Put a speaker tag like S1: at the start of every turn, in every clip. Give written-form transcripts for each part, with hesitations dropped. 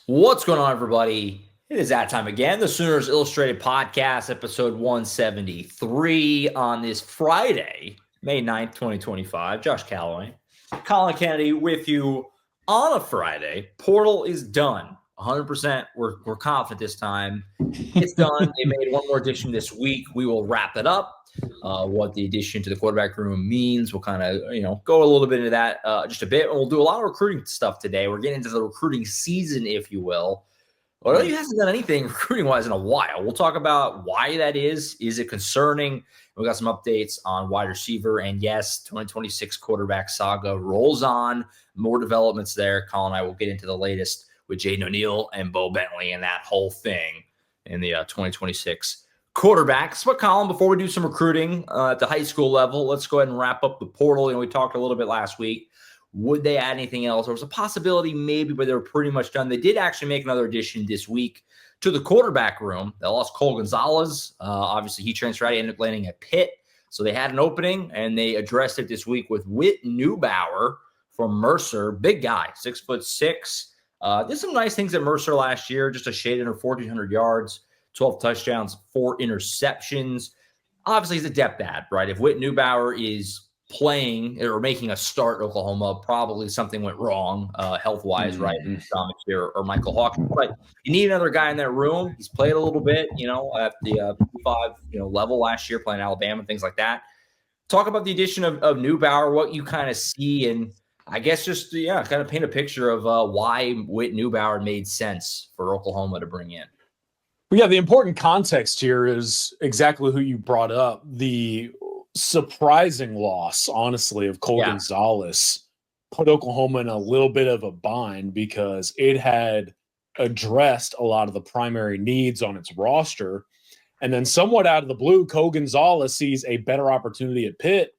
S1: What's going on, everybody? It is that time again. The Sooners Illustrated Podcast, episode 173 on this Friday, May 9th, 2025. Josh Callaway, Collin Kennedy with you on a Friday. Portal is done. 100%. We're confident this time. It's done. They made one more addition this week. We will wrap it up. What the addition to the quarterback room means. We'll kind of, go a little bit into that just a bit. And we'll do a lot of recruiting stuff today. We're getting into the recruiting season, if you will. Well, he hasn't done anything recruiting-wise in a while. We'll talk about why that is. Is it concerning? We got some updates on wide receiver. And yes, 2026 quarterback saga rolls on. More developments there. Collin and I will get into the latest with Jaden O'Neal and Bo Bentley and that whole thing in the 2026 quarterbacks. But Collin, before we do some recruiting at the high school level, let's go ahead and wrap up the portal. We talked a little bit last week. Would they add anything else? There was a possibility maybe, but they were pretty much done. They did actually make another addition this week to the quarterback room. They lost Cole Gonzalez. Obviously, he transferred out. He ended up landing at Pitt. So they had an opening, and they addressed it this week with Whitt Newbauer from Mercer. Big guy, 6'6". Did some nice things at Mercer last year, just a shade under 1,400 yards, 12 touchdowns, 4 interceptions. Obviously, he's a depth add, right? If Whitt Newbauer is playing or making a start at Oklahoma, probably something went wrong health-wise, right? Or Michael Hawkins. But you need another guy in that room. He's played a little bit, at the P5 level last year, playing Alabama, things like that. Talk about the addition of Newbauer, what you kind of see, and I guess just, kind of paint a picture of why Whitt Newbauer made sense for Oklahoma to bring in.
S2: Well, yeah, the important context here is exactly who you brought up. The surprising loss, honestly, of Cole Gonzalez put Oklahoma in a little bit of a bind because it had addressed a lot of the primary needs on its roster. And then somewhat out of the blue, Cole Gonzalez sees a better opportunity at Pitt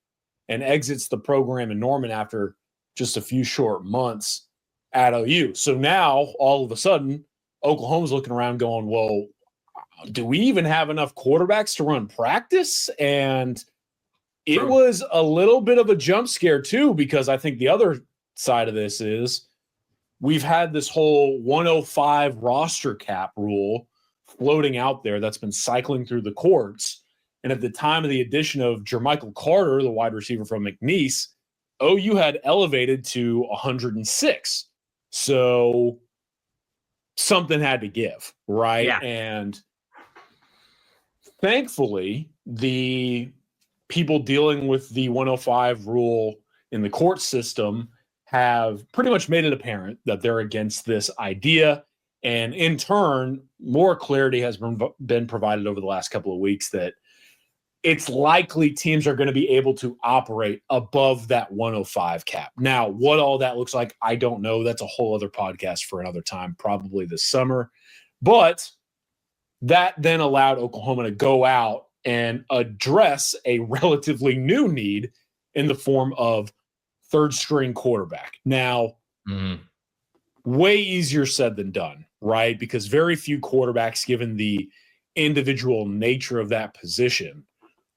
S2: and exits the program in Norman after just a few short months at OU. So now, all of a sudden, Oklahoma's looking around going, well, do we even have enough quarterbacks to run practice? And it was a little bit of a jump scare, too, because I think the other side of this is we've had this whole 105 roster cap rule floating out there that's been cycling through the courts. And at the time of the addition of Jermichael Carter, the wide receiver from McNeese, OU had elevated to 106. So something had to give, right?
S1: Yeah.
S2: And thankfully, the people dealing with the 105 rule in the court system have pretty much made it apparent that they're against this idea. And in turn, more clarity has been provided over the last couple of weeks that it's likely teams are going to be able to operate above that 105 cap. Now, what all that looks like, I don't know. That's a whole other podcast for another time, probably this summer. But that then allowed Oklahoma to go out and address a relatively new need in the form of third-string quarterback. Now, way easier said than done, right? Because very few quarterbacks, given the individual nature of that position,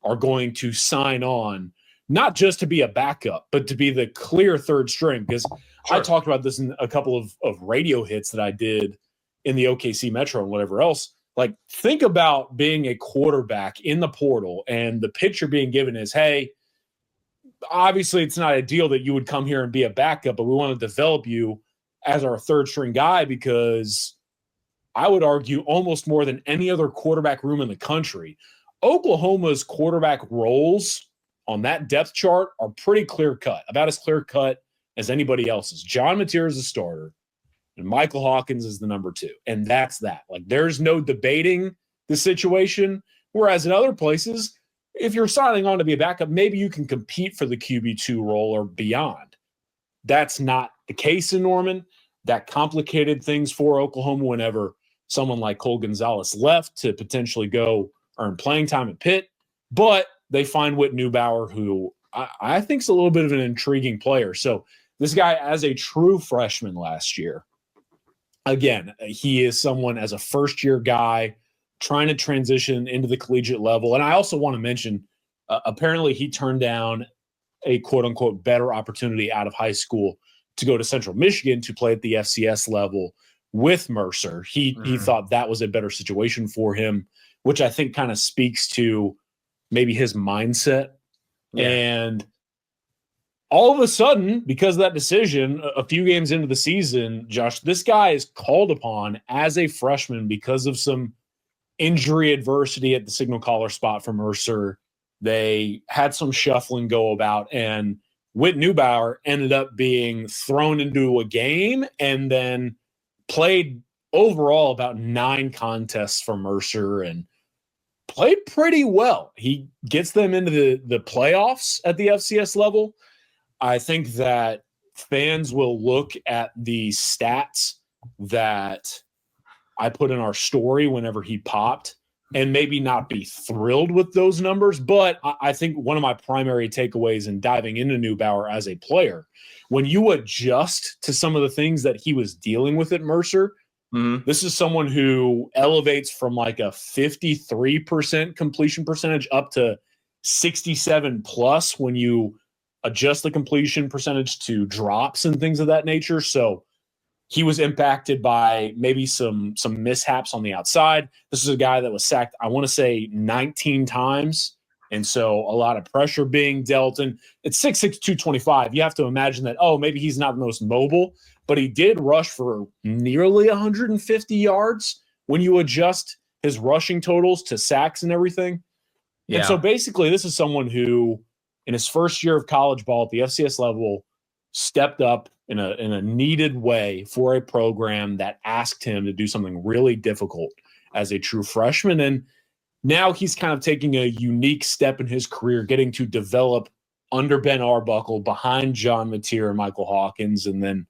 S2: are going to sign on not just to be a backup, but to be the clear third string. Because I talked about this in a couple of radio hits that I did in the OKC Metro and whatever else. Like, think about being a quarterback in the portal and the picture being given is, hey, obviously it's not ideal that you would come here and be a backup, but we want to develop you as our third string guy because I would argue almost more than any other quarterback room in the country, Oklahoma's quarterback roles on that depth chart are pretty clear-cut, about as clear-cut as anybody else's. John Mateer is a starter, and Michael Hawkins is the number 2. And that's that. Like, there's no debating the situation. Whereas in other places, if you're signing on to be a backup, maybe you can compete for the QB2 role or beyond. That's not the case in Norman. That complicated things for Oklahoma whenever someone like Cole Gonzalez left to potentially go earn playing time at Pitt. But they find Whitt Newbauer, who I think is a little bit of an intriguing player. So this guy, as a true freshman last year, again, he is someone as a first-year guy trying to transition into the collegiate level. And I also want to mention, apparently he turned down a quote-unquote better opportunity out of high school to go to Central Michigan to play at the FCS level with Mercer. He thought that was a better situation for him, which I think kind of speaks to maybe his mindset. Yeah. And all of a sudden, because of that decision, a few games into the season, Josh, this guy is called upon as a freshman because of some injury adversity at the signal caller spot for Mercer. They had some shuffling go about, and Whitt Newbauer ended up being thrown into a game and then played overall about 9 contests for Mercer and played pretty well. He gets them into the playoffs at the FCS level. I think that fans will look at the stats that I put in our story whenever he popped and maybe not be thrilled with those numbers. But I think one of my primary takeaways in diving into Newbauer as a player, when you adjust to some of the things that he was dealing with at Mercer, this is someone who elevates from like a 53% completion percentage up to 67 plus when you adjust the completion percentage to drops and things of that nature. So he was impacted by maybe some mishaps on the outside. This is a guy that was sacked, I want to say 19 times. And so a lot of pressure being dealt. And it's 6'6", 225. You have to imagine that, maybe he's not the most mobile, but he did rush for nearly 150 yards when you adjust his rushing totals to sacks and everything. Yeah. And so basically this is someone who, in his first year of college ball at the FCS level, stepped up in a needed way for a program that asked him to do something really difficult as a true freshman. And now he's kind of taking a unique step in his career, getting to develop under Ben Arbuckle behind John Mateer and Michael Hawkins. And then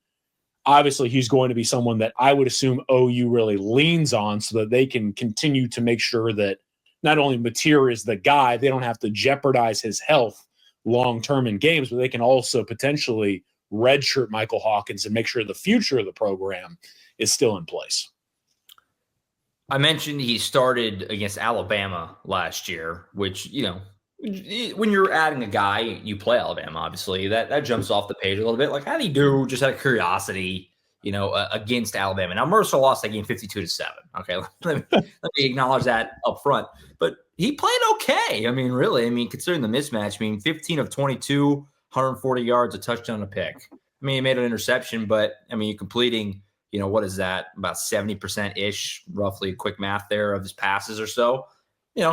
S2: obviously he's going to be someone that I would assume OU really leans on so that they can continue to make sure that not only Mateer is the guy, they don't have to jeopardize his health long-term in games, but they can also potentially redshirt Michael Hawkins and make sure the future of the program is still in place.
S1: I mentioned he started against Alabama last year, which, when you're adding a guy, you play Alabama, obviously. That jumps off the page a little bit. Like, how do you do, just out of curiosity, against Alabama? Now, Mercer lost that game 52-7. Okay, let me acknowledge that up front. But he played okay. I mean, really. I mean, considering the mismatch, 15 of 22, 140 yards, a touchdown, a pick. I mean, he made an interception, but, you're completing, what is that? About 70%-ish, roughly, quick math there, of his passes or so.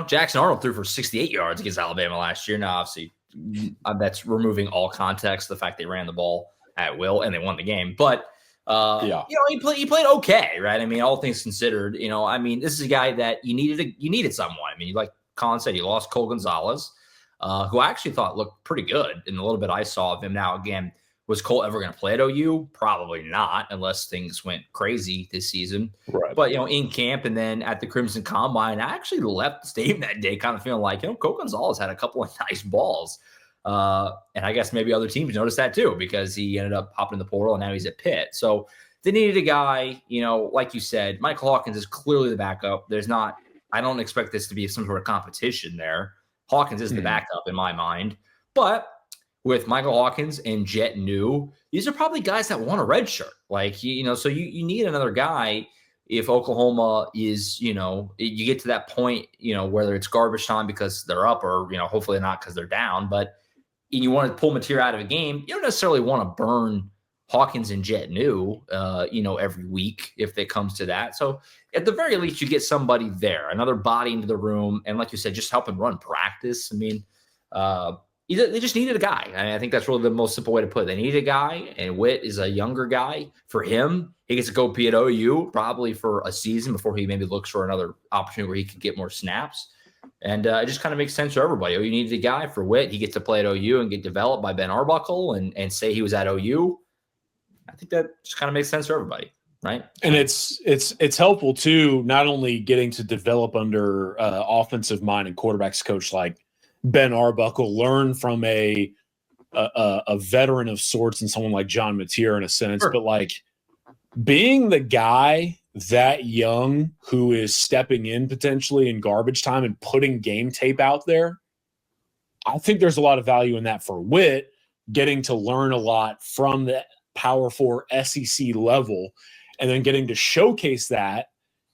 S1: Jackson Arnold threw for 68 yards against Alabama last year. Now, obviously, that's removing all context, the fact they ran the ball at will and they won the game. But, he played okay, right? I mean, all things considered, this is a guy that you needed someone. I mean, like Collin said, you lost Cole Gonzalez, who I actually thought looked pretty good in the little bit I saw of him. Now, again, was Cole ever going to play at OU? Probably not, unless things went crazy this season. Right. But, in camp and then at the Crimson Combine, I actually left the stadium that day kind of feeling like, Cole Gonzalez had a couple of nice balls. And I guess maybe other teams noticed that too, because he ended up popping in the portal and now he's at Pitt. So they needed a guy, like you said, Michael Hawkins is clearly the backup. I don't expect this to be some sort of competition there. Hawkins is the backup in my mind. But with Michael Hawkins and Jet New, these are probably guys that want a red shirt. Like, so you need another guy if Oklahoma is, you get to that point, whether it's garbage time because they're up or, hopefully not because they're down. But you want to pull Mateer out of a game, you don't necessarily want to burn Hawkins and Jet New, every week if it comes to that. So at the very least, you get somebody there, another body into the room. And like you said, just help him run practice. I mean, they just needed a guy. I think that's really the most simple way to put it. They needed a guy, and Whitt is a younger guy. For him, he gets to go be at OU probably for a season before he maybe looks for another opportunity where he could get more snaps. And it just kind of makes sense for everybody. OU needed a guy. For Whitt, he gets to play at OU and get developed by Ben Arbuckle and say he was at OU. I think that just kind of makes sense for everybody, right?
S2: And it's helpful too, not only getting to develop under offensive mind and quarterbacks coach like Ben Arbuckle, learn from a veteran of sorts and someone like John Mateer in a sense, sure. But like being the guy that young who is stepping in potentially in garbage time and putting game tape out there, I think there's a lot of value in that for Whitt, getting to learn a lot from the Power 4 SEC level. and then getting to showcase that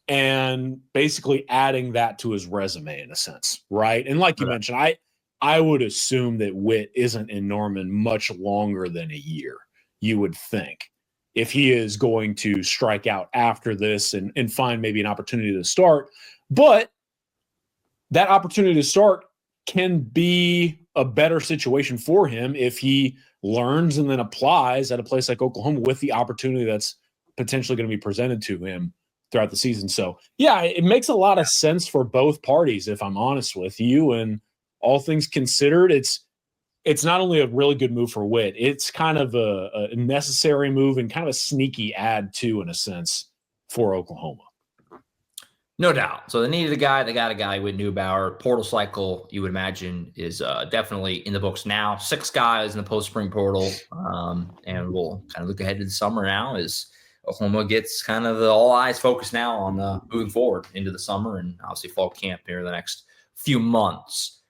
S2: and basically adding that to his resume in a sense, right? And like you mentioned, I would assume that Whitt isn't in Norman much longer than a year, you would think, if he is going to strike out after this and find maybe an opportunity to start. But that opportunity to start can be a better situation for him if he learns and then applies at a place like Oklahoma with the opportunity that's potentially going to be presented to him throughout the season. So, yeah, it makes a lot of sense for both parties, if I'm honest with you. And all things considered, it's not only a really good move for Whitt, it's kind of a necessary move and kind of a sneaky add too, in a sense, for Oklahoma.
S1: No doubt. So they needed a guy. They got a guy with Newbauer. Portal cycle, you would imagine, is definitely in the books now. 6 guys in the post-spring portal. And we'll kind of look ahead to the summer now as Oklahoma gets kind of all eyes focused now on moving forward into the summer and obviously fall camp here in the next few months.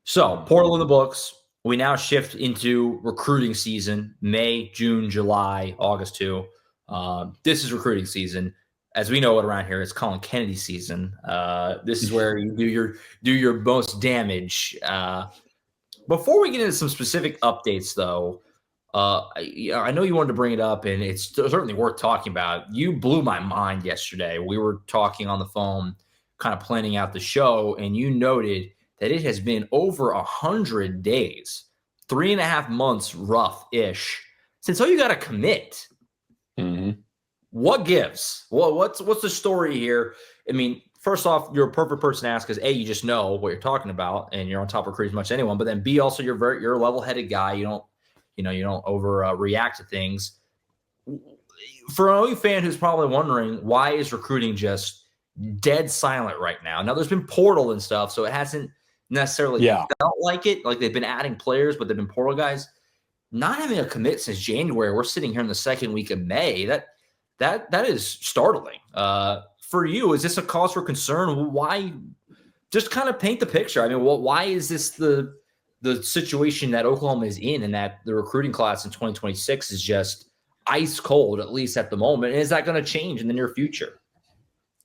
S1: So portal in the books. We now shift into recruiting season, May, June, July, August too. This is recruiting season. As we know it around here, it's Collin Kennedy season. This is where you do your most damage. Before we get into some specific updates, though, I know you wanted to bring it up, and it's certainly worth talking about. You blew my mind yesterday. We were talking on the phone, kind of planning out the show, and you noted that it has been over 100 days, 3.5 months rough-ish, since you got to commit.
S2: Mm-hmm.
S1: What gives? What's the story here? I mean, first off, you're a perfect person to ask because A, you just know what you're talking about and you're on top of recruiting as much as anyone. But then B, also you're a level-headed guy. You don't overreact to things. For an OU fan who's probably wondering why is recruiting just dead silent right now? Now there's been portal and stuff, so it hasn't necessarily felt like it. Like they've been adding players, but they've been portal guys. Not having a commit since January. We're sitting here in the second week of May. That is startling. For you, is this a cause for concern? Why? Just kind of paint the picture. I mean, why is this the situation that Oklahoma is in, and that the recruiting class in 2026 is just ice cold, at least at the moment? And is that going to change in the near future?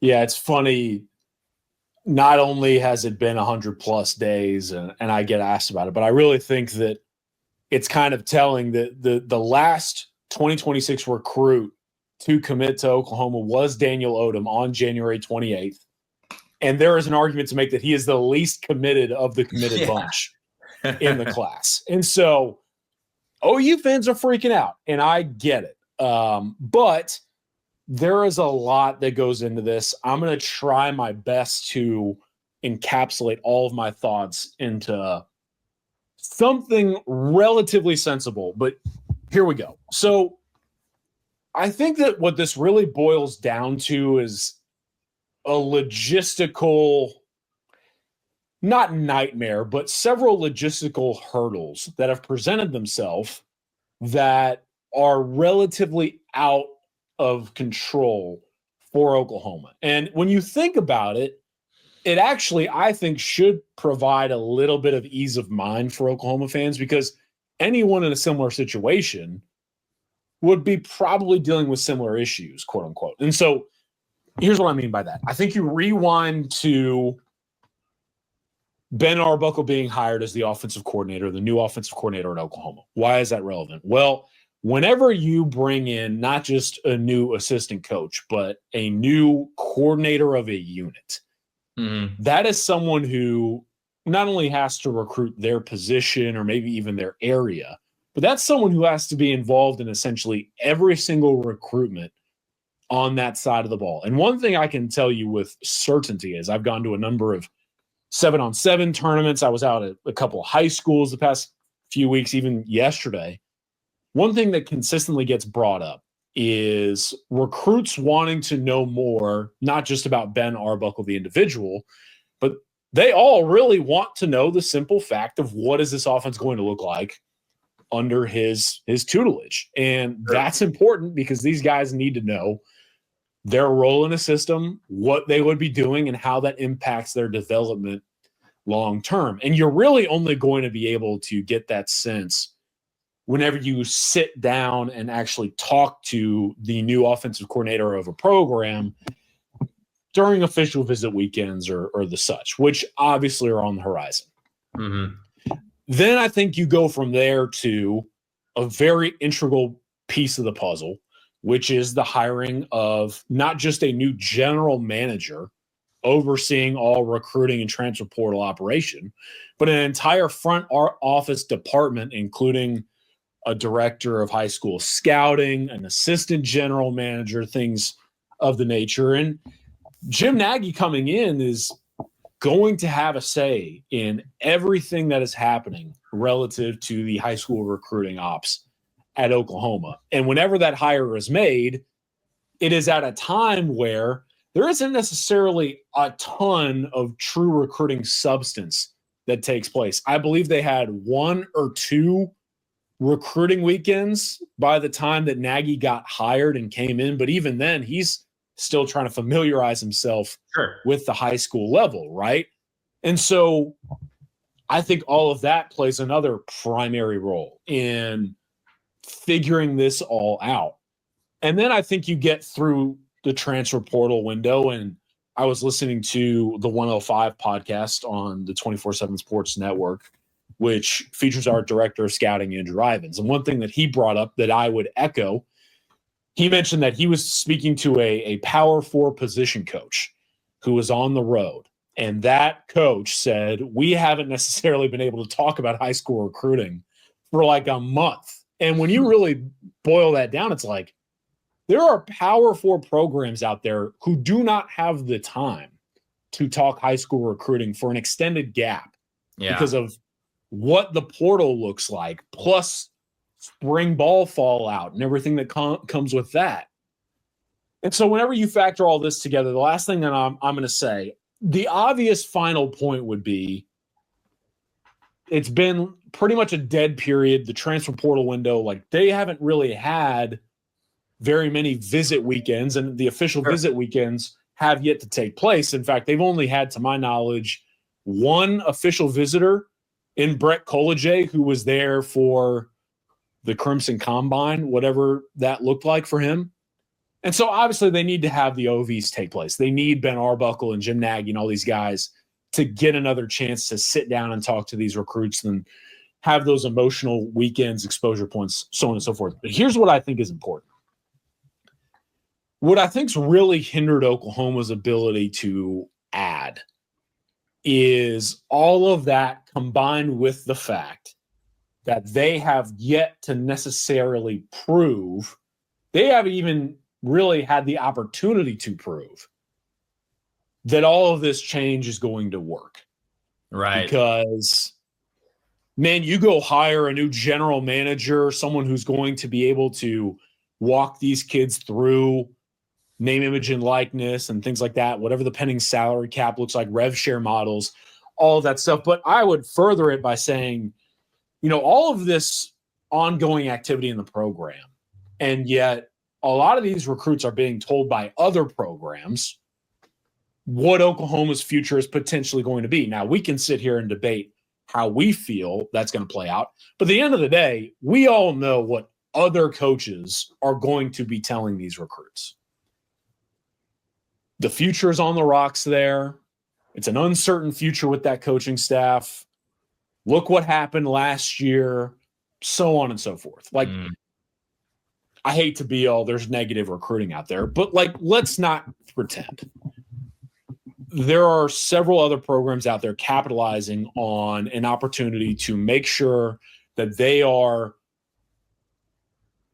S2: Yeah, it's funny. Not only has it been 100+ days, and I get asked about it, but I really think that it's kind of telling that the last 2026 recruit to commit to Oklahoma was Daniel Odom on January 28th. And there is an argument to make that he is the least committed of the committed bunch in the class. And so OU fans are freaking out, and I get it. But there is a lot that goes into this. I'm going to try my best to encapsulate all of my thoughts into something relatively sensible, but here we go. So I think that what this really boils down to is a logistical, not nightmare, but several logistical hurdles that have presented themselves that are relatively out of control for Oklahoma. And when you think about it, it actually, I think, should provide a little bit of ease of mind for Oklahoma fans, because anyone in a similar situation would be probably dealing with similar issues, quote unquote. And so here's what I mean by that. I think you rewind to Ben Arbuckle being hired as the offensive coordinator, the new offensive coordinator at Oklahoma. Why is that relevant? Well, whenever you bring in not just a new assistant coach, but a new coordinator of a unit, that is someone who not only has to recruit their position or maybe even their area, but that's someone who has to be involved in essentially every single recruitment on that side of the ball. And one thing I can tell you with certainty is I've gone to a number of 7-on-7 tournaments. I was out at a couple of high schools the past few weeks, even yesterday. One thing that consistently gets brought up is recruits wanting to know more, not just about Ben Arbuckle, the individual, but they all really want to know the simple fact of what is this offense going to look like under his tutelage. And that's important because these guys need to know their role in the system, what they would be doing, and how that impacts their development long term. And you're really only going to be able to get that sense whenever you sit down and actually talk to the new offensive coordinator of a program during official visit weekends or the such, which obviously are on the horizon.
S1: Mm-hmm.
S2: Then I think you go from there to a very integral piece of the puzzle, which is the hiring of not just a new general manager overseeing all recruiting and transfer portal operation, but an entire front office department, including a director of high school scouting, an assistant general manager, things of the nature. And Jim Nagy coming in is going to have a say in everything that is happening relative to the high school recruiting ops at Oklahoma. And whenever that hire is made, it is at a time where there isn't necessarily a ton of true recruiting substance that takes place. I believe they had 1 or 2 recruiting weekends by the time that Nagy got hired and came in. But even then, he's still trying to familiarize himself with the high school level, right? And so I think all of that plays another primary role in figuring this all out. And then I think you get through the transfer portal window, and I was listening to the 105 podcast on the 24/7 Sports Network, which features our director of scouting, Andrew Ivins. And one thing that he brought up that I would echo, he mentioned that he was speaking to a Power 4 position coach who was on the road. And that coach said, we haven't necessarily been able to talk about high school recruiting for like a month. And when you really boil that down, it's like, there are Power 4 programs out there who do not have the time to talk high school recruiting for an extended gap because of what the portal looks like, plus spring ball fallout and everything that comes with that. And so whenever you factor all this together, the last thing that I'm going to say, the obvious final point would be it's been pretty much a dead period. The transfer portal window, like they haven't really had very many visit weekends, and the official visit weekends have yet to take place. In fact, they've only had, to my knowledge, 1 official visitor in Brett Callaway, who was there for the Crimson Combine, whatever that looked like for him. And so obviously they need to have the OVs take place. They need Ben Arbuckle and Jim Nagy and all these guys to get another chance to sit down and talk to these recruits and have those emotional weekends, exposure points, so on and so forth. But here's what I think is important. What I think's really hindered Oklahoma's ability to add is all of that combined with the fact that they have yet to necessarily prove, they haven't even really had the opportunity to prove that all of this change is going to work.
S1: Right.
S2: Because, man, you go hire a new general manager, someone who's going to be able to walk these kids through name, image, and likeness and things like that, whatever the pending salary cap looks like, rev share models, all of that stuff. But I would further it by saying, you know, all of this ongoing activity in the program, and yet a lot of these recruits are being told by other programs what Oklahoma's future is potentially going to be. Now, we can sit here and debate how we feel that's going to play out. But at the end of the day, we all know what other coaches are going to be telling these recruits. The future is on the rocks there. It's an uncertain future with that coaching staff. Look what happened last year, so on and so forth. Like, I hate to be all there's negative recruiting out there, but like, let's not pretend. There are several other programs out there capitalizing on an opportunity to make sure that they are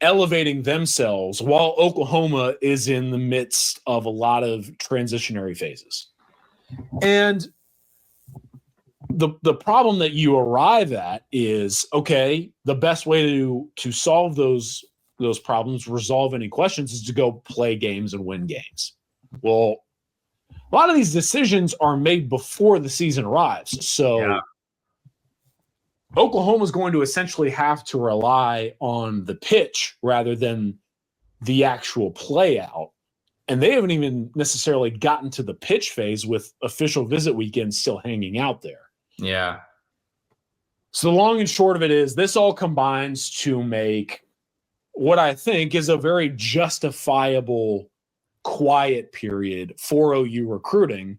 S2: elevating themselves while Oklahoma is in the midst of a lot of transitionary phases. And the problem that you arrive at is, okay, the best way to solve those problems, resolve any questions, is to go play games and win games. Well, a lot of these decisions are made before the season arrives. So Oklahoma is going to essentially have to rely on the pitch rather than the actual play out. And they haven't even necessarily gotten to the pitch phase with official visit weekends still hanging out there.
S1: Yeah.
S2: So the long and short of it is this all combines to make what I think is a very justifiable quiet period for OU recruiting,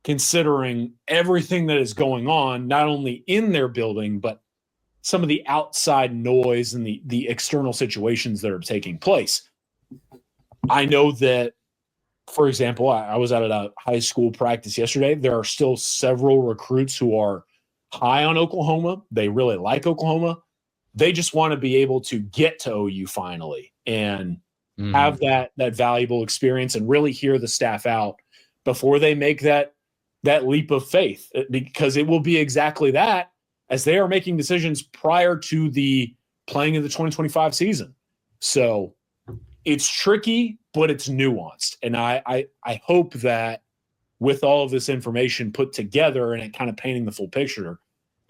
S2: considering everything that is going on, not only in their building, but some of the outside noise and the external situations that are taking place. I know that, for example, I was at a high school practice yesterday. There are still several recruits who are high on Oklahoma. They really like Oklahoma. They just want to be able to get to OU finally and have that valuable experience and really hear the staff out before they make that leap of faith, because it will be exactly that, as they are making decisions prior to the playing of the 2025 season. So it's tricky, but it's nuanced. And I hope that with all of this information put together and it kind of painting the full picture,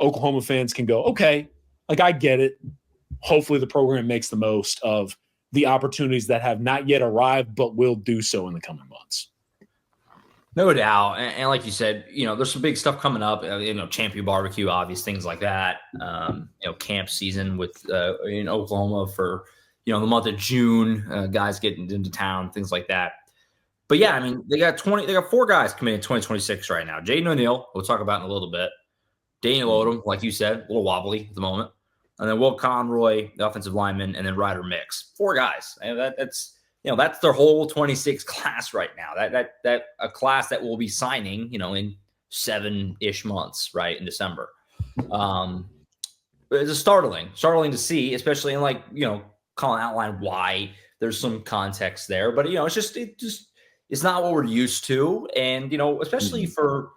S2: Oklahoma fans can go, okay, like I get it. Hopefully the program makes the most of the opportunities that have not yet arrived, but will do so in the coming months.
S1: No doubt. And like you said, there's some big stuff coming up, Champion Barbecue, obvious things like that. Camp season with in Oklahoma for, the month of June, guys getting into town, things like that. But yeah, I mean, they got 4 guys coming in 2026 right now. Jaden O'Neal, we'll talk about in a little bit. Daniel Odom, like you said, a little wobbly at the moment. And then Will Conroy, the offensive lineman, and then Ryder Mix. 4 guys. And that's their whole 26 class right now. That a class that will be signing, in 7-ish months, right, in December. It's startling to see, especially in Collin outlined why there's some context there. But it's not what we're used to. And especially for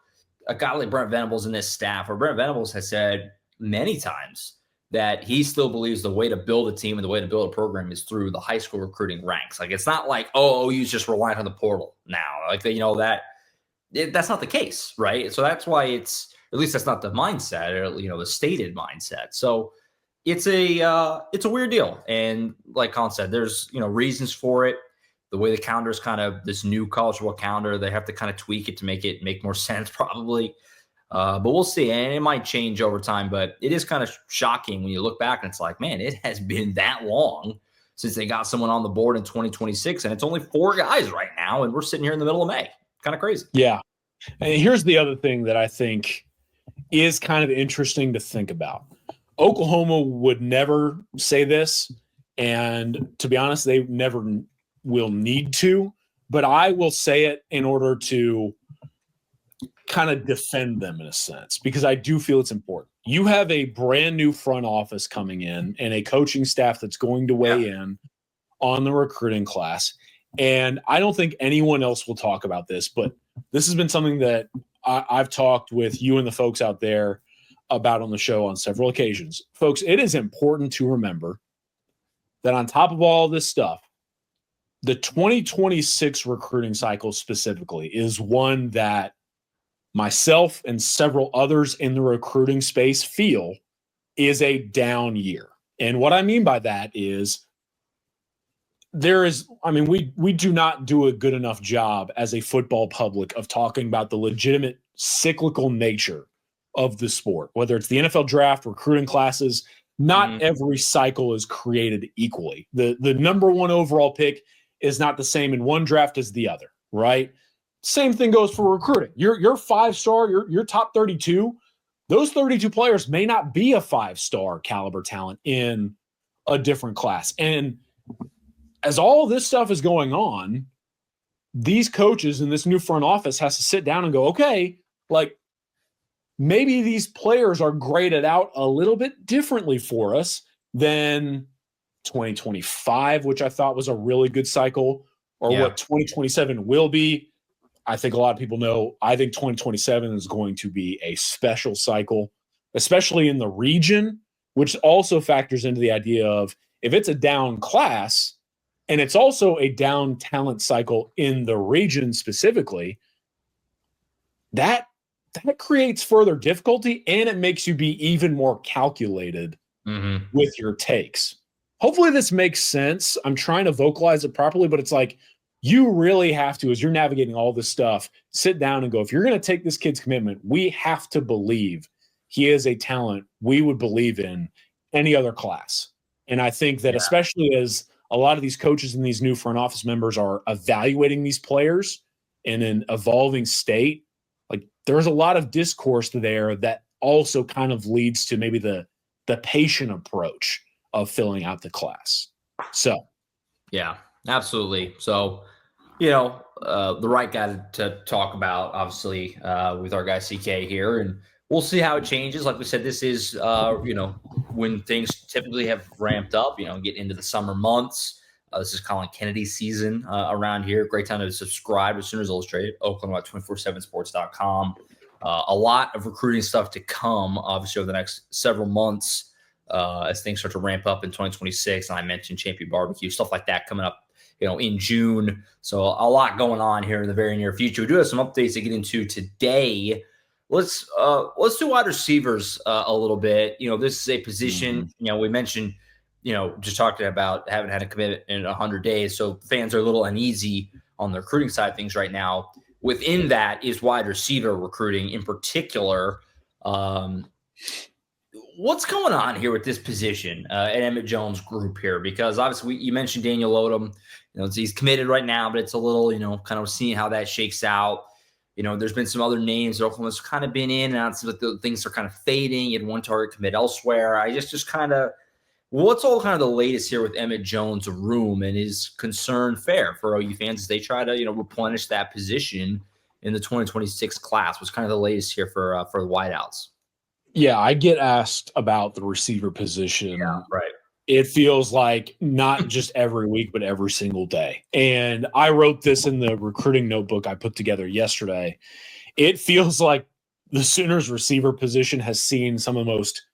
S1: a guy like Brent Venables in this staff, or Brent Venables has said many times that he still believes the way to build a team and the way to build a program is through the high school recruiting ranks. Like, it's not like, OU's just relying on the portal now. Like, that's not the case, right? So that's why at least that's not the mindset, or, the stated mindset. So it's a weird deal. And like Collin said, there's, reasons for it. The way the calendar is kind of this new college football calendar, they have to kind of tweak it to make more sense probably. But we'll see. And it might change over time, but it is kind of shocking when you look back and it's like, man, it has been that long since they got someone on the board in 2026. And it's only 4 guys right now. And we're sitting here in the middle of May. Kind of crazy.
S2: Yeah. And here's the other thing that I think is kind of interesting to think about. Oklahoma would never say this. And to be honest, they never will need to. But I will say it in order to kind of defend them in a sense, because I do feel it's important. You have a brand new front office coming in and a coaching staff that's going to weigh in on the recruiting class. And I don't think anyone else will talk about this, but this has been something that I've talked with you and the folks out there about on the show on several occasions. Folks, it is important to remember that on top of all this stuff, the 2026 recruiting cycle specifically is one that myself and several others in the recruiting space feel is a down year. And what I mean by that is we do not do a good enough job as a football public of talking about the legitimate cyclical nature of the sport, whether it's the NFL draft, recruiting classes. Not every cycle is created equally. The number 1 overall pick is not the same in one draft as the other, right? Same thing goes for recruiting. Your 5-star, your top 32, those 32 players may not be a 5-star caliber talent in a different class. And as all this stuff is going on, these coaches in this new front office has to sit down and go, okay, like maybe these players are graded out a little bit differently for us than 2025, which I thought was a really good cycle, or what 2027 will be. I think a lot of people know, I think 2027 is going to be a special cycle, especially in the region, which also factors into the idea of if it's a down class and it's also a down talent cycle in the region specifically, that creates further difficulty, and it makes you be even more calculated with your takes. Hopefully this makes sense. I'm trying to vocalize it properly, but it's like you really have to, as you're navigating all this stuff, sit down and go, if you're going to take this kid's commitment, we have to believe he is a talent we would believe in any other class. And I think that especially as a lot of these coaches and these new front office members are evaluating these players in an evolving state, like there's a lot of discourse there that also kind of leads to maybe the patient approach of filling out the class. So,
S1: yeah, absolutely. So, the right guy to talk about, obviously, with our guy CK here, and we'll see how it changes. Like we said, this is, when things typically have ramped up, get into the summer months. This is Colin Kennedy's season around here. Great time to subscribe to Sooners Illustrated, Oakland247sports.com. A lot of recruiting stuff to come, obviously, over the next several months as things start to ramp up in 2026. And I mentioned Champion Barbecue, stuff like that coming up, in June. So a lot going on here in the very near future. We do have some updates to get into today. Let's do wide receivers a little bit. This is a position, we mentioned, just talking about haven't had a commitment in 100 days. So fans are a little uneasy on the recruiting side of things right now. Within that is wide receiver recruiting in particular. What's going on here with this position at Emmett Jones' group here? Because obviously you mentioned Daniel Odom. He's committed right now, but it's a little, kind of seeing how that shakes out. There's been some other names that Oklahoma's kind of been in and out. It seems like the things are kind of fading. You had one target commit elsewhere. I just kind of, what's all kind of the latest here with Emmett Jones' room, and is concern fair for OU fans as they try to, replenish that position in the 2026 class? What's kind of the latest here for the wideouts?
S2: Yeah, I get asked about the receiver position.
S1: Yeah, right.
S2: It feels like not just every week, but every single day. And I wrote this in the recruiting notebook I put together yesterday. It feels like the Sooners receiver position has seen some of the most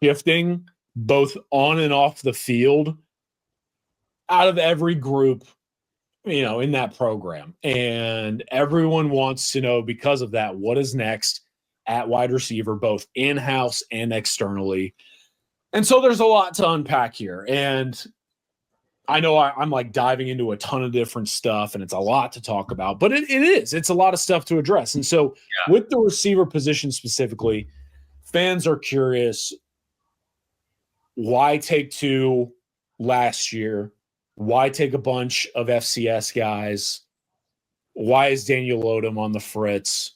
S2: shifting, both on and off the field, out of every group, in that program. And everyone wants to know, because of that, what is next at wide receiver, both in-house and externally. And so there's a lot to unpack here. And I know I'm like diving into a ton of different stuff, and it's a lot to talk about, but it's a lot of stuff to address. And so with the receiver position specifically, fans are curious, why take two last year? Why take a bunch of FCS guys? Why is Daniel Odom on the fritz?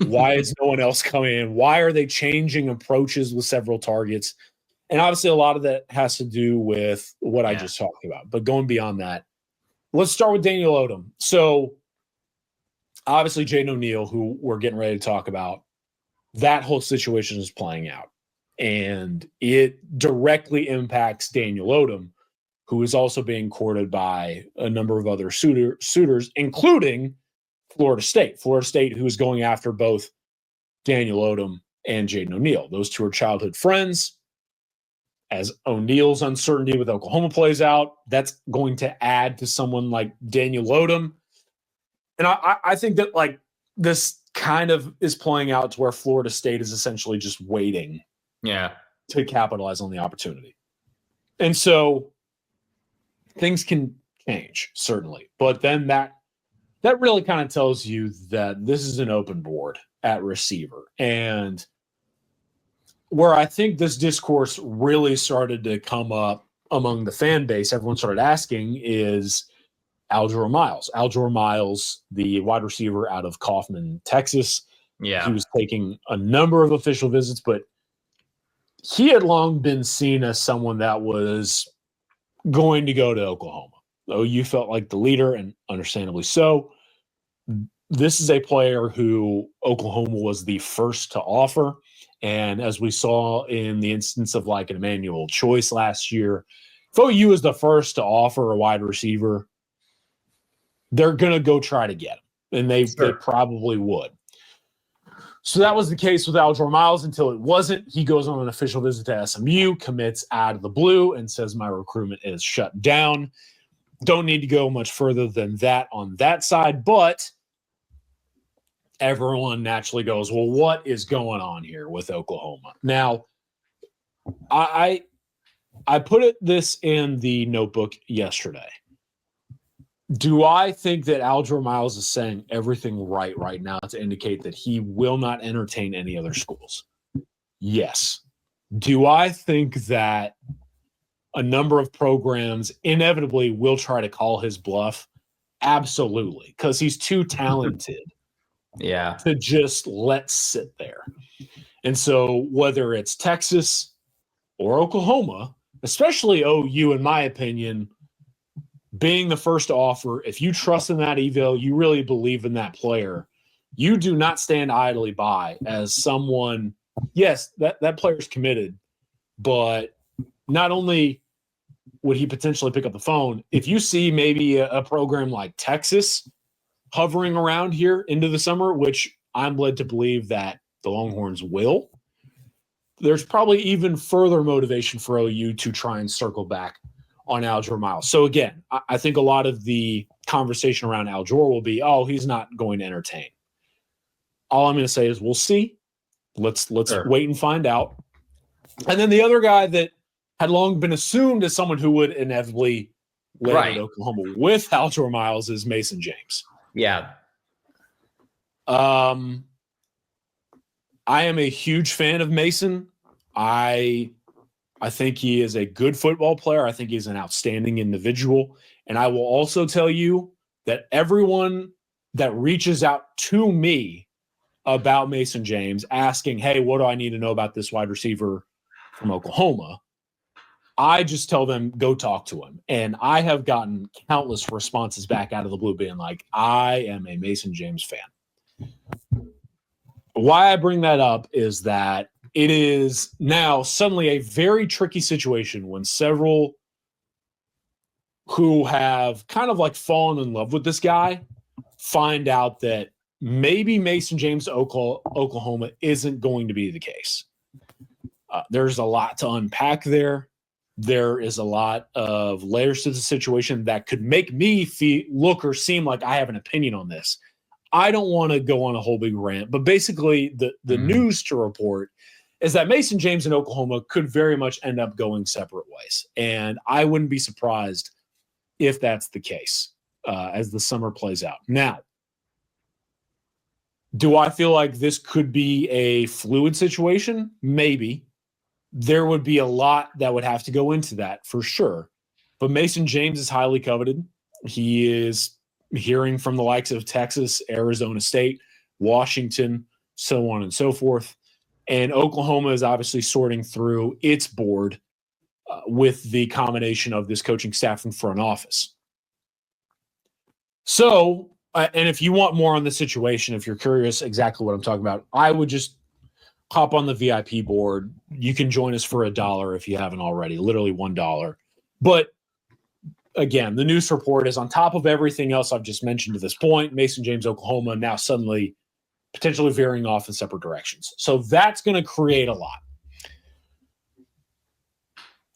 S2: Why is no one else coming in? Why are they changing approaches with several targets? And obviously a lot of that has to do with what I just talked about. But going beyond that, let's start with Daniel Odom. So obviously Jaden O'Neal, who we're getting ready to talk about, that whole situation is playing out. And it directly impacts Daniel Odom, who is also being courted by a number of other suitors, including Florida State. Florida State, who is going after both Daniel Odom and Jaden O'Neal. Those two are childhood friends. As O'Neal's uncertainty with Oklahoma plays out, that's going to add to someone like Daniel Odom. And I think that like this kind of is playing out to where Florida State is essentially just waiting to capitalize on the opportunity. And so things can change, certainly. But then that really kind of tells you that this is an open board at receiver. And where I think this discourse really started to come up among the fan base, everyone started asking, is Aljur Miles. Aljur Miles, the wide receiver out of Kaufman, Texas.
S1: Yeah.
S2: He was taking a number of official visits, but he had long been seen as someone that was going to go to Oklahoma. OU felt like the leader, and understandably so. This is a player who Oklahoma was the first to offer. And as we saw in the instance of like an Emmanuel Choice last year, if OU is the first to offer a wide receiver, they're going to go try to get him. And they probably would. So that was the case with Aljur Miles until it wasn't. He goes on an official visit to SMU, commits out of the blue, and says my recruitment is shut down. Don't need to go much further than that on that side, but everyone naturally goes, well, what is going on here with Oklahoma? Now, I put this in the notebook yesterday. Do I think that Aljur Miles is saying everything right now to indicate that he will not entertain any other schools? Yes. Do I think that a number of programs inevitably will try to call his bluff? Absolutely, because he's too talented to just let sit there. And so whether it's Texas or Oklahoma, especially OU, in my opinion, being the first to offer, if you trust in that eval, you really believe in that player, you do not stand idly by as someone, yes, that player's committed, but not only would he potentially pick up the phone, if you see maybe a program like Texas hovering around here into the summer, which I'm led to believe that the Longhorns will, there's probably even further motivation for OU to try and circle back on Al Miles. So again, I think a lot of the conversation around Al will be, oh, he's not going to entertain. All I'm going to say is we'll see. Let's wait and find out. And then the other guy that had long been assumed as someone who would inevitably land at Oklahoma with Al Miles is Mason James.
S1: Yeah.
S2: I am a huge fan of Mason. I think he is a good football player. I think he's an outstanding individual. And I will also tell you that everyone that reaches out to me about Mason James asking, hey, what do I need to know about this wide receiver from Oklahoma? I just tell them, go talk to him. And I have gotten countless responses back out of the blue being like, I am a Mason James fan. Why I bring that up is that it is now suddenly a very tricky situation when several who have kind of like fallen in love with this guy find out that maybe Mason James Oklahoma isn't going to be the case. There's a lot to unpack there. There is a lot of layers to the situation that could make me look or seem like I have an opinion on this. I don't want to go on a whole big rant, but basically the news to report is that Mason James and Oklahoma could very much end up going separate ways. And I wouldn't be surprised if that's the case as the summer plays out. Now, do I feel like this could be a fluid situation? Maybe. There would be a lot that would have to go into that for sure. But Mason James is highly coveted. He is hearing from the likes of Texas, Arizona State, Washington, so on and so forth. And Oklahoma is obviously sorting through its board with the combination of this coaching staff and front office. So, and if you want more on the situation, if you're curious exactly what I'm talking about, I would just hop on the VIP board. You can join us for $1 if you haven't already, literally $1. But again, the news report is on top of everything else I've just mentioned to this point. Mason James, Oklahoma, now suddenly potentially veering off in separate directions. So that's going to create a lot.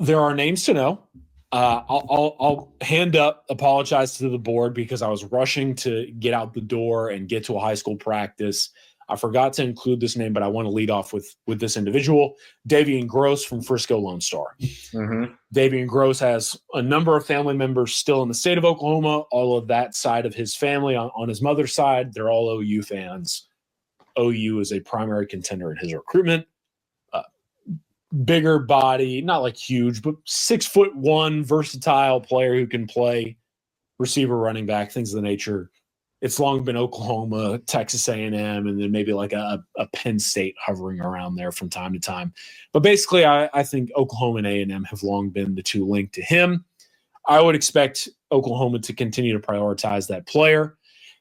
S2: There are names to know. I'll hand up, apologize to the board because I was rushing to get out the door and get to a high school practice. I forgot to include this name, but I want to lead off with this individual, Davian Gross from Frisco Lone Star. Mm-hmm. Davian Gross has a number of family members still in the state of Oklahoma. All of that side of his family on his mother's side, they're all OU fans. OU is a primary contender in his recruitment. Bigger body, not like huge, but 6'1", versatile player who can play receiver, running back, things of the nature. It's long been Oklahoma, Texas A&M, and then maybe like a Penn State hovering around there from time to time. But basically, I think Oklahoma and A&M have long been the two linked to him. I would expect Oklahoma to continue to prioritize that player.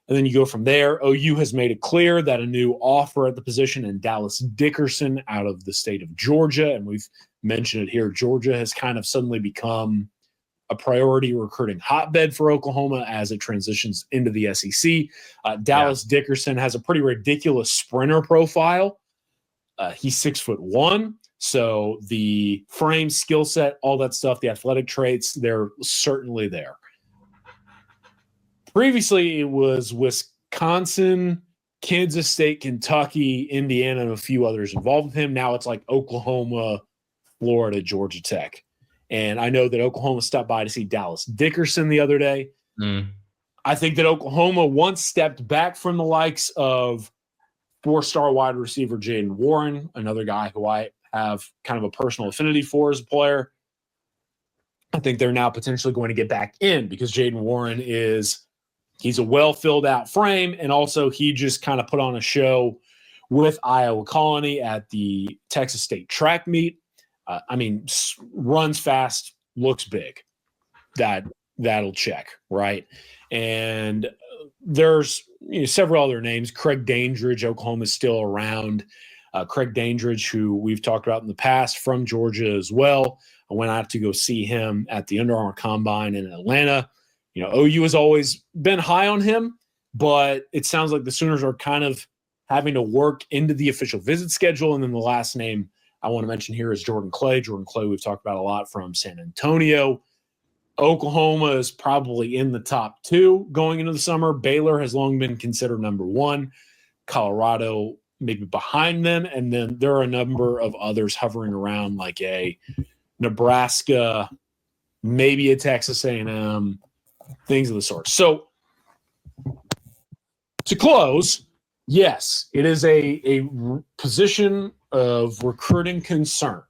S2: And then you go from there. OU has made it clear that a new offer at the position in Dallas Dickerson out of the state of Georgia, and we've mentioned it here, Georgia has kind of suddenly become a priority recruiting hotbed for Oklahoma as it transitions into the SEC. Dallas Dickerson has a pretty ridiculous sprinter profile. He's 6'1", so the frame, skill set, all that stuff, the athletic traits, they're certainly there. Previously, it was Wisconsin, Kansas State, Kentucky, Indiana, and a few others involved with him. Now it's like Oklahoma, Florida, Georgia Tech. And I know that Oklahoma stopped by to see Dallas Dickerson the other day. I think that Oklahoma once stepped back from the likes of 4-star wide receiver Jaden Warren, another guy who I have kind of a personal affinity for as a player. I think they're now potentially going to get back in because Jaden Warren he's a well-filled out frame, and also he just kind of put on a show with Iowa Colony at the Texas State track meet. Runs fast, looks big. That'll check, right? And there's several other names. Craig Dandridge, Oklahoma's still around. Craig Dandridge, who we've talked about in the past, from Georgia as well. I went out to go see him at the Under Armour Combine in Atlanta. OU has always been high on him, but it sounds like the Sooners are kind of having to work into the official visit schedule. And then the last name I want to mention here is Jordan Clay. Jordan Clay we've talked about a lot from San Antonio. Oklahoma is probably in the top 2 going into the summer. Baylor has long been considered number 1. Colorado maybe behind them. And then there are a number of others hovering around, like a Nebraska, maybe a Texas A&M, things of the sort. So to close, yes, it is a position of recruiting concern,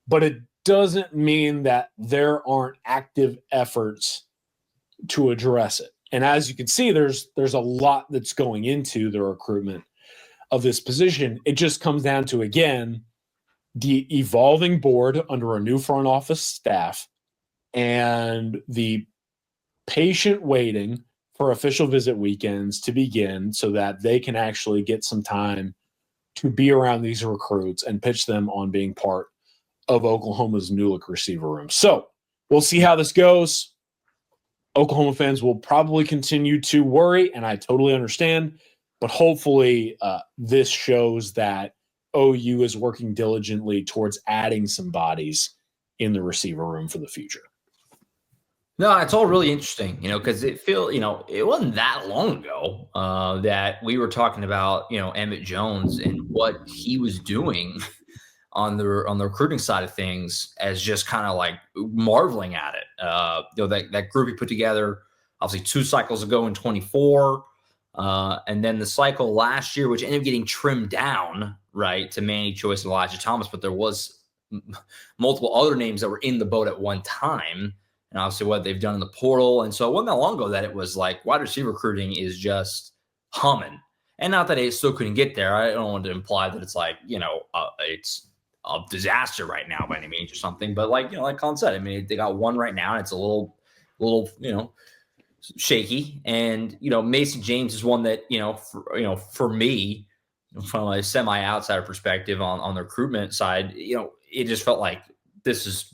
S2: but it doesn't mean that there aren't active efforts to address it. And as you can see, there's a lot that's going into the recruitment of this position. It just comes down to, again, the evolving board under a new front office staff and the patient waiting for official visit weekends to begin so that they can actually get some time to be around these recruits and pitch them on being part of Oklahoma's new look receiver room. So we'll see how this goes. Oklahoma fans will probably continue to worry, and I totally understand, but hopefully this shows that OU is working diligently towards adding some bodies in the receiver room for the future.
S1: No, it's all really interesting, because it wasn't that long ago that we were talking about, Emmett Jones and what he was doing on the recruiting side of things as just kind of like marveling at it. That group he put together, obviously 2 cycles ago in 24, and then the cycle last year, which ended up getting trimmed down, right, to Manny Choice and Elijah Thomas, but there was multiple other names that were in the boat at one time. And obviously what they've done in the portal. And so it wasn't that long ago that it was like wide receiver recruiting is just humming. And not that it still couldn't get there. I don't want to imply that it's like, it's a disaster right now by any means or something. But like Collin said, they got one right now and it's a little, shaky. And, Mason James is one that, for me, from a semi-outsider perspective on the recruitment side, it just felt like this is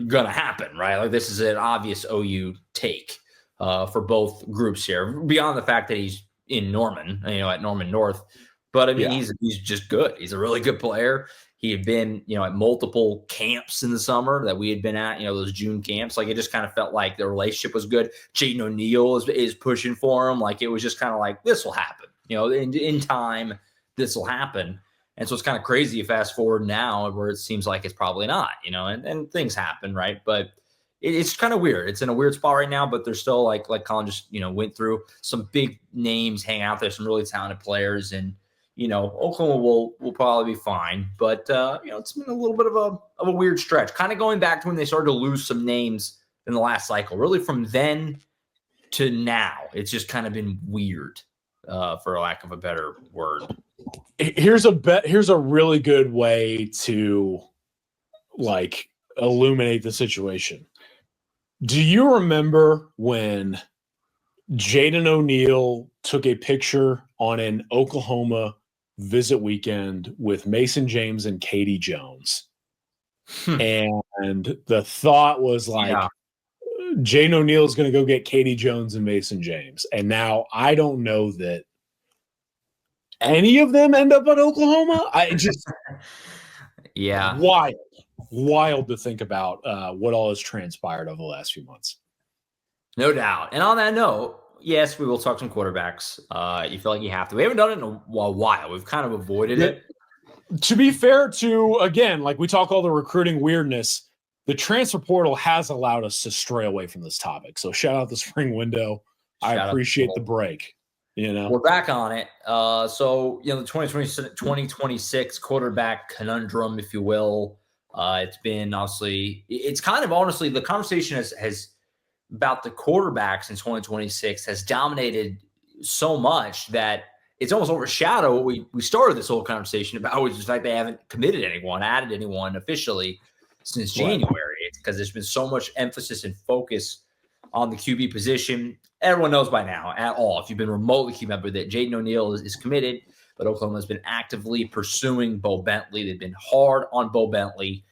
S1: going to happen, right? Like this is an obvious OU take for both groups here, beyond the fact that he's in Norman, at Norman North. But he's just good. He's a really good player. He had been, at multiple camps in the summer that we had been at, those June camps. Like it just kind of felt like the relationship was good. Jaden O'Neal is pushing for him. Like it was just kind of like, this will happen, in time, this will happen. And so it's kind of crazy. You fast forward now where it seems like it's probably not, and things happen, right? But it's kind of weird. It's in a weird spot right now, but there's still like Collin just, went through, some big names hang out there, some really talented players. And, Oklahoma will probably be fine. But, it's been a little bit of a weird stretch, kind of going back to when they started to lose some names in the last cycle. Really from then to now, it's just kind of been weird, for lack of a better word.
S2: Here's a really good way to illuminate the situation. Do you remember when Jaden O'Neal took a picture on an Oklahoma visit weekend with Mason James and Katie Jones? And the thought was Jaden O'Neal is going to go get Katie Jones and Mason James. And now I don't know that any of them end up at Oklahoma. I just wild to think about what all has transpired over the last few months.
S1: No doubt. And on that note, yes, we will talk some quarterbacks. You feel like you have to. We haven't done it in a while. We've kind of avoided it.
S2: To be fair to, again, like we talk all the recruiting weirdness, the transfer portal has allowed us to stray away from this topic. So shout out the spring window. I appreciate the break.
S1: We're back on it. So, the 2026 quarterback conundrum, if you will, it's been honestly, it's kind of honestly, the conversation has about the quarterbacks in 2026 has dominated so much that it's almost overshadowed what we started this whole conversation about, which is the fact they haven't added anyone officially since January. It's because there's been so much emphasis and focus on the QB position. Everyone knows by now, at all, if you've been remotely keeping up with it, Jaden O'Neal is committed, but Oklahoma has been actively pursuing Bo Bentley. They've been hard on Bo Bentley,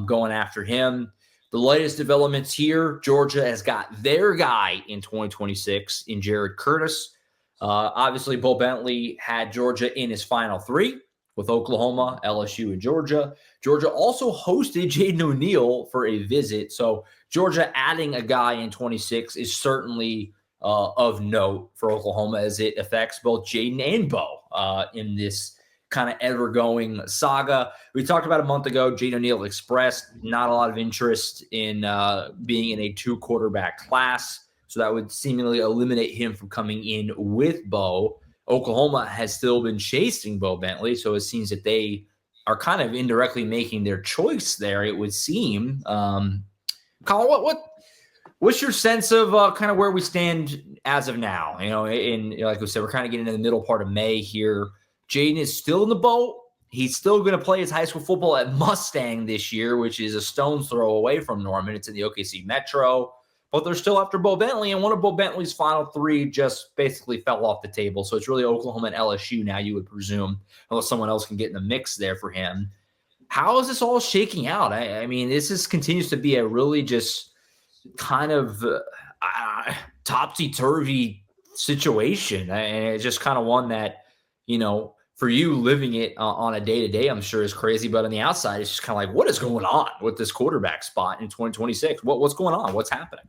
S1: going after him. The latest developments here, Georgia has got their guy in 2026 in Jared Curtis. Obviously, Bo Bentley had Georgia in his final three with Oklahoma, LSU, and Georgia. Georgia also hosted Jaden O'Neal for a visit. So Georgia adding a guy in 26 is certainly of note for Oklahoma as it affects both Jaden and Bo in this kind of ever-going saga. We talked about a month ago, Jaden O'Neal expressed not a lot of interest in being in a two-quarterback class, so that would seemingly eliminate him from coming in with Bo. Oklahoma has still been chasing Bo Bentley, so it seems that they are kind of indirectly making their choice there, it would seem. Collin, what's your sense of kind of where we stand as of now? Like we said, we're kind of getting in the middle part of May here. Jaden is still in the boat. He's still going to play his high school football at Mustang this year, which is a stone's throw away from Norman. It's in the OKC Metro. But they're still after Bo Bentley, and one of Bo Bentley's final three just basically fell off the table. So it's really Oklahoma and LSU now, you would presume, unless someone else can get in the mix there for him. How is this all shaking out? I mean, this continues to be a really just kind of topsy-turvy situation. And it's just kind of one that, for you living it on a day-to-day, I'm sure is crazy. But on the outside, it's just kind of like, what is going on with this quarterback spot in 2026? What's going on? What's happening?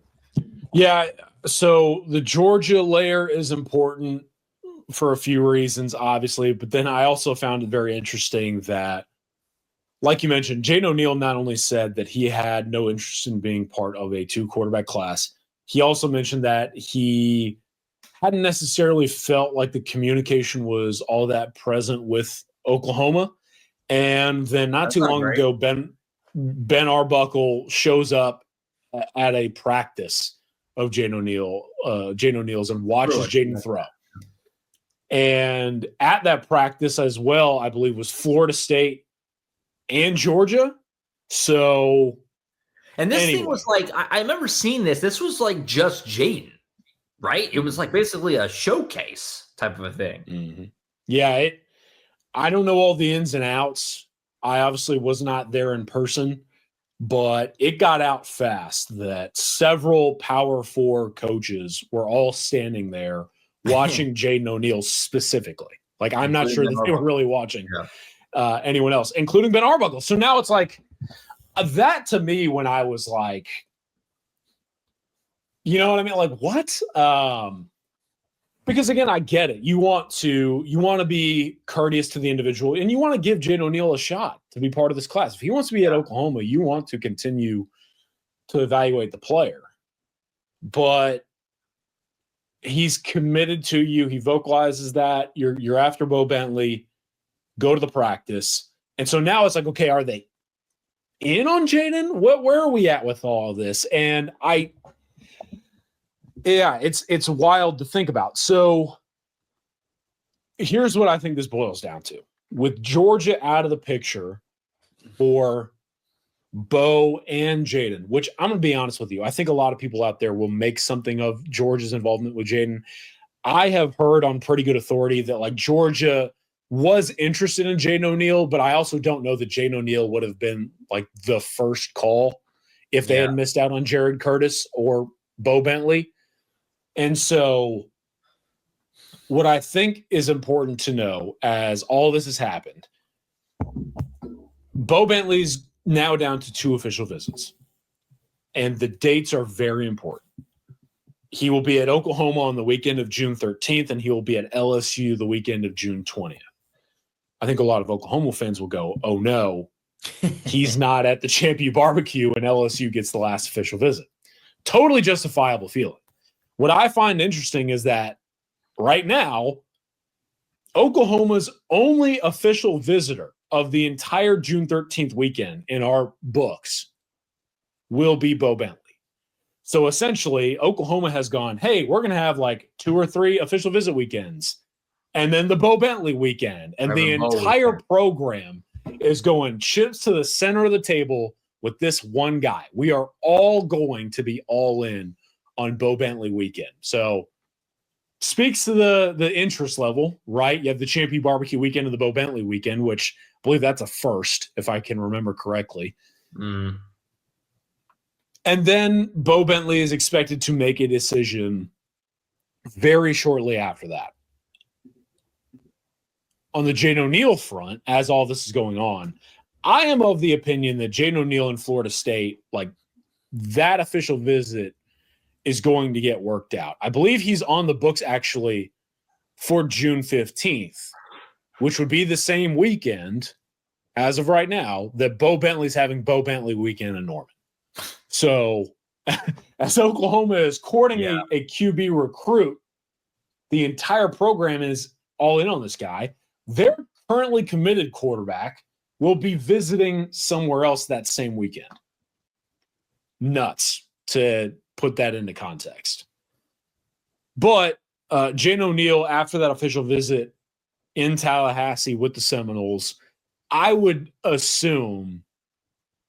S2: Yeah, so the Georgia layer is important for a few reasons, obviously. But then I also found it very interesting that, like you mentioned, Jaden O'Neal not only said that he had no interest in being part of a two-quarterback class, he also mentioned that he hadn't necessarily felt like the communication was all that present with Oklahoma. And then not too long ago, Ben Arbuckle shows up at a practice of Jaden O'Neal's and watches Jaden throw. And at that practice as well, I believe, was Florida State and Georgia. So,
S1: and this thing was like, I remember seeing this. This was like just Jaden, right? It was like basically a showcase type of a thing.
S2: Mm-hmm. Yeah, I don't know all the ins and outs. I obviously was not there in person, but it got out fast that several Power 4 coaches were all standing there watching Jaden O'Neal specifically. Like, I'm not sure that they were really watching anyone else, including Ben Arbuckle. So now it's like that to me when I was like, you know what I mean? Like, what? Because again, I get it. You want to be courteous to the individual, and you want to give Jaden O'Neal a shot to be part of this class. If he wants to be at Oklahoma, you want to continue to evaluate the player. But he's committed to you. He vocalizes that you're after Bo Bentley. Go to the practice, and so now it's like, okay, are they in on Jaden? Where are we at with all of this? And it's wild to think about. So here's what I think this boils down to. With Georgia out of the picture for Bo and Jaden, which I'm going to be honest with you, I think a lot of people out there will make something of Georgia's involvement with Jaden. I have heard on pretty good authority that like Georgia was interested in Jaden O'Neal, but I also don't know that Jaden O'Neal would have been like the first call if they had missed out on Jared Curtis or Bo Bentley. And so what I think is important to know as all this has happened, Bo Bentley's now down to 2 official visits, and the dates are very important. He will be at Oklahoma on the weekend of June 13th, and he will be at LSU the weekend of June 20th. I think a lot of Oklahoma fans will go, oh no, he's not at the Champion Barbecue and LSU gets the last official visit. Totally justifiable feeling. What I find interesting is that right now, Oklahoma's only official visitor of the entire June 13th weekend in our books will be Bo Bentley. So essentially, Oklahoma has gone, hey, we're going to have like 2 or 3 official visit weekends, and then the Bo Bentley weekend. And the entire program is going chips to the center of the table with this one guy. We are all going to be all in on Bo Bentley weekend. So speaks to the interest level, right? You have the Champion Barbecue weekend and the Bo Bentley weekend, which I believe that's a first, if I can remember correctly.
S1: Mm.
S2: And then Bo Bentley is expected to make a decision very shortly after that. On the Jaden O'Neal front, as all this is going on, I am of the opinion that Jaden O'Neal in Florida State, like that official visit is going to get worked out. I believe he's on the books actually for June 15th, which would be the same weekend as of right now that Bo Bentley's having Bo Bentley weekend in Norman. So as Oklahoma is courting a QB recruit, the entire program is all in on this guy. Their currently committed quarterback will be visiting somewhere else that same weekend. Nuts to put that into context. But Jaden O'Neal, after that official visit in Tallahassee with the Seminoles, I would assume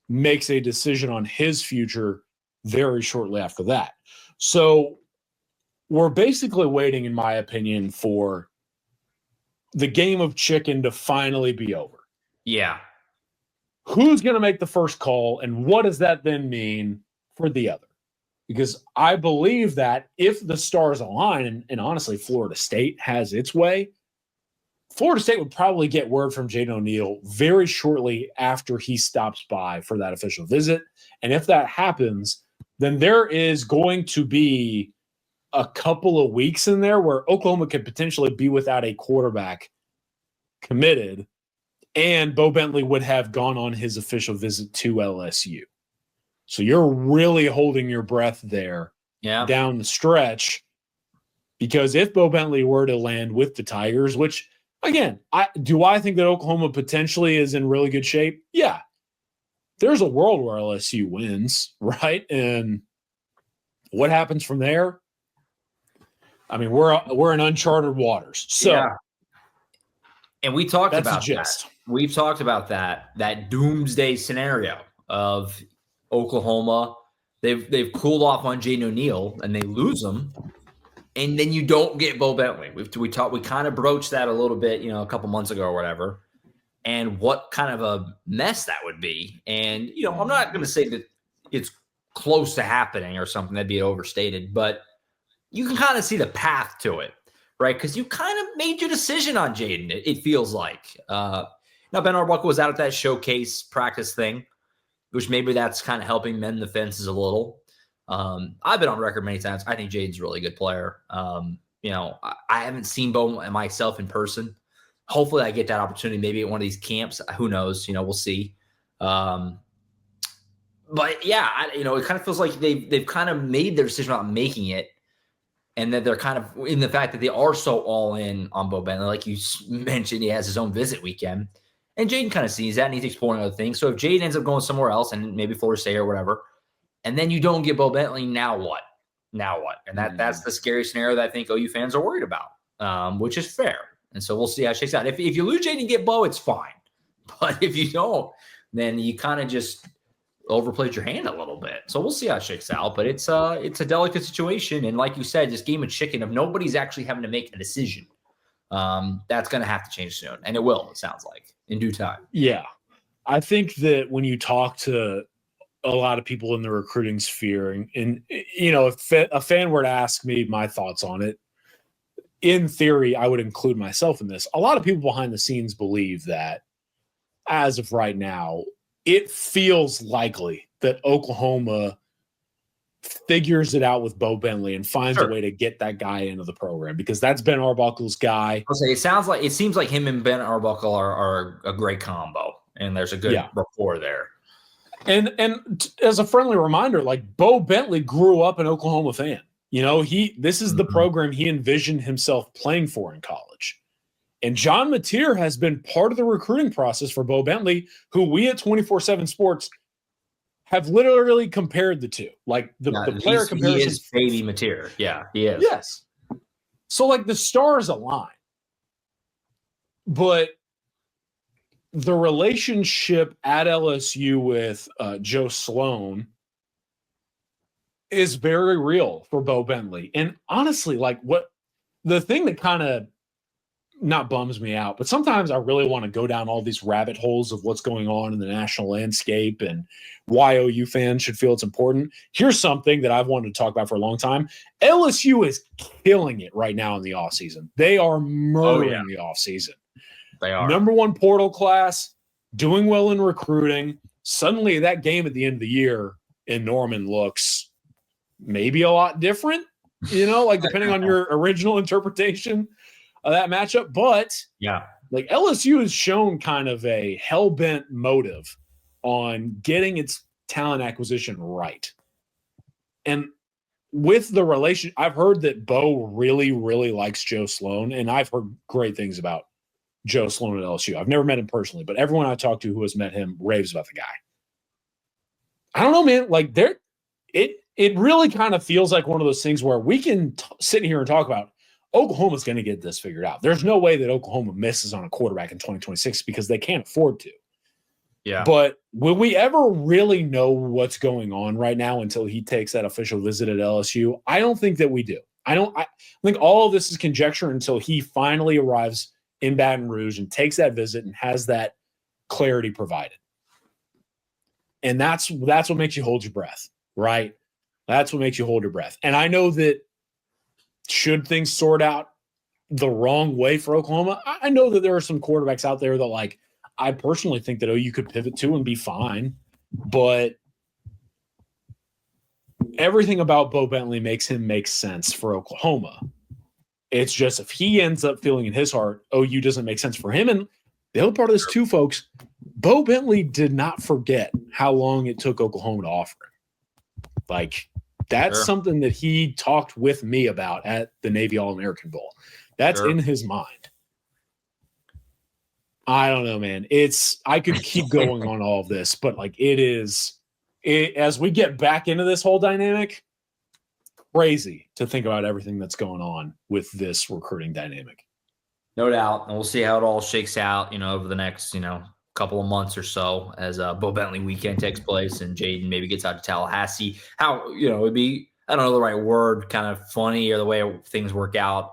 S2: makes a decision on his future very shortly after that. So we're basically waiting, in my opinion, for the game of chicken to finally be over.
S1: Yeah.
S2: Who's going to make the first call, and what does that then mean for the other? Because I believe that if the stars align, and honestly, Florida State has its way, Florida State would probably get word from Jaden O'Neal very shortly after he stops by for that official visit. And if that happens, then there is going to be a couple of weeks in there where Oklahoma could potentially be without a quarterback committed, and Bo Bentley would have gone on his official visit to LSU. So you're really holding your breath there down the stretch, because if Bo Bentley were to land with the Tigers, which, again, I think that Oklahoma potentially is in really good shape? Yeah. There's a world where LSU wins, right? And what happens from there? I mean, we're in uncharted waters. So,
S1: and we talked about
S2: that.
S1: We've talked about that doomsday scenario of Oklahoma. They've cooled off on Jaden O'Neal and they lose him, and then you don't get Bo Bentley. We kind of broached that a little bit, a couple months ago or whatever, and what kind of a mess that would be. And I'm not going to say that it's close to happening or something, that'd be overstated, but you can kind of see the path to it, right? Because you kind of made your decision on Jaden, it feels like. Now, Ben Arbuckle was out at that showcase practice thing, which maybe that's kind of helping mend the fences a little. I've been on record many times. I think Jaden's a really good player. I haven't seen Bo myself in person. Hopefully I get that opportunity maybe at one of these camps. Who knows? We'll see. But yeah, it kind of feels like they've kind of made their decision about making it. And that they're kind of in the fact that they are so all in on Bo Bentley. Like you mentioned, he has his own visit weekend. And Jaden kind of sees that and he's exploring other things. So if Jaden ends up going somewhere else and maybe Florida State or whatever, and then you don't get Bo Bentley, now what? And that's the scary scenario that I think OU fans are worried about, which is fair. And so we'll see how it shakes out. If you lose Jaden and get Bo, it's fine. But if you don't, then you kind of just overplayed your hand a little bit. So we'll see how it shakes out. But it's a delicate situation. And like you said, this game of chicken, if nobody's actually having to make a decision, that's going to have to change soon. And it will, it sounds like, in due time.
S2: Yeah. I think that when you talk to a lot of people in the recruiting sphere, and if a fan were to ask me my thoughts on it, in theory, I would include myself in this. A lot of people behind the scenes believe that as of right now, it feels likely that Oklahoma figures it out with Bo Bentley and finds a way to get that guy into the program, because that's Ben Arbuckle's guy.
S1: I'll say it seems like him and Ben Arbuckle are a great combo, and there's a good rapport there.
S2: And as a friendly reminder, like, Bo Bentley grew up an Oklahoma fan. This is the program he envisioned himself playing for in college. And John Mateer has been part of the recruiting process for Bo Bentley, who we at 24/7 Sports have literally compared the two. Like the player comparison.
S1: He is baby Mateer. Yeah, he is.
S2: Yes. So like the stars align. But the relationship at LSU with Joe Sloan is very real for Bo Bentley. And honestly, the thing that kind of not bums me out, but sometimes I really want to go down all these rabbit holes of what's going on in the national landscape and why OU fans should feel it's important. Here's something that I've wanted to talk about for a long time. LSU is killing it right now in the offseason. They are murdering the offseason.
S1: They are.
S2: Number one portal class, doing well in recruiting. Suddenly that game at the end of the year in Norman looks maybe a lot different, depending on your original interpretation of that matchup. But like LSU has shown kind of a hell-bent motive on getting its talent acquisition right. And with the relation, I've heard that Bo really, really likes Joe Sloan, and I've heard great things about Joe Sloan at LSU. I've never met him personally, but everyone I talk to who has met him raves about the guy. I don't know, man. Like it really kind of feels like one of those things where we can sit here and talk about Oklahoma's going to get this figured out. There's no way that Oklahoma misses on a quarterback in 2026 because they can't afford to.
S1: Yeah.
S2: But will we ever really know what's going on right now until he takes that official visit at LSU? I don't think that we do. I think all of this is conjecture until he finally arrives in Baton Rouge and takes that visit and has that clarity provided. And that's what makes you hold your breath, right? That's what makes you hold your breath. And I know that should things sort out the wrong way for Oklahoma, I know that there are some quarterbacks out there that I personally think that OU could pivot to and be fine, but everything about Bo Bentley makes him make sense for Oklahoma. It's just if he ends up feeling in his heart, OU doesn't make sense for him. And the other part of this too, folks, Bo Bentley did not forget how long it took Oklahoma to offer him. That's something that he talked with me about at the Navy All-American Bowl. That's in his mind. I don't know, man. I could keep going on all of this, but as we get back into this whole dynamic, crazy to think about everything that's going on with this recruiting dynamic.
S1: No doubt. And we'll see how it all shakes out, over the next, couple of months or so as Bo Bentley weekend takes place and Jaden maybe gets out to Tallahassee. How, it'd be, I don't know the right word, kind of funny or the way things work out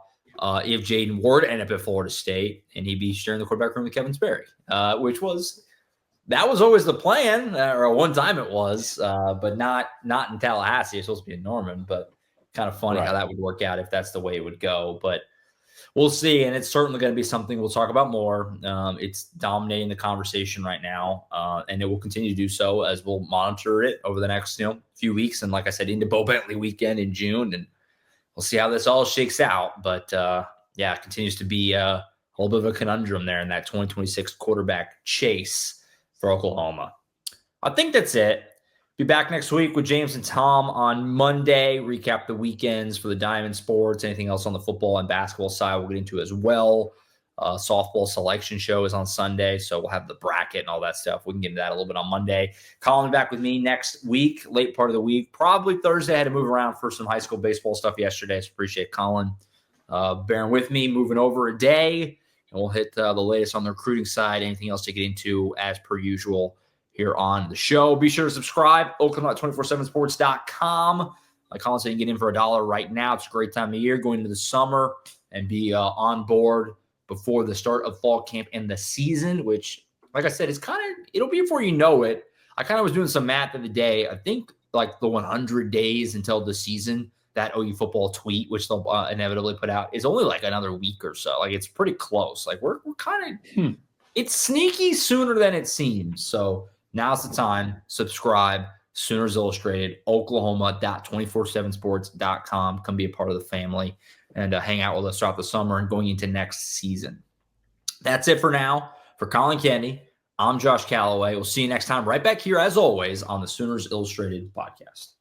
S1: if Jaden were to end up at Florida State and he'd be sharing the quarterback room with Kevin Sperry, that was always the plan, or one time it was, but not in Tallahassee. It's supposed to be in Norman, but kind of funny how that would work out if that's the way it would go. But we'll see, and it's certainly going to be something we'll talk about more. It's dominating the conversation right now, and it will continue to do so as we'll monitor it over the next few weeks. And like I said, into Bo Bentley weekend in June, and we'll see how this all shakes out. But it continues to be a little bit of a conundrum there in that 2026 quarterback chase for Oklahoma. I think that's it. Be back next week with James and Tom on Monday. Recap the weekends for the Diamond Sports. Anything else on the football and basketball side we'll get into as well. Softball selection show is on Sunday, so we'll have the bracket and all that stuff. We can get into that a little bit on Monday. Collin back with me next week, late part of the week. Probably Thursday. I had to move around for some high school baseball stuff yesterday, so appreciate Collin bearing with me, moving over a day. And we'll hit the latest on the recruiting side. Anything else to get into as per usual here on the show. Be sure to subscribe, Oklahoma247sports.com. Like Collin said, you can get in for $1 right now. It's a great time of year going into the summer and be on board before the start of fall camp and the season, which, like I said, it'll be before you know it. I kind of was doing some math the other day. I think the 100 days until the season, that OU football tweet, which they'll inevitably put out, is only another week or so. It's pretty close. We're kind of, it's sneaky sooner than it seems. So now's the time. Subscribe. Sooners Illustrated, Oklahoma.247sports.com. Come be a part of the family and hang out with us throughout the summer and going into next season. That's it for now. For Collin Kennedy, I'm Josh Callaway. We'll see you next time right back here, as always, on the Sooners Illustrated podcast.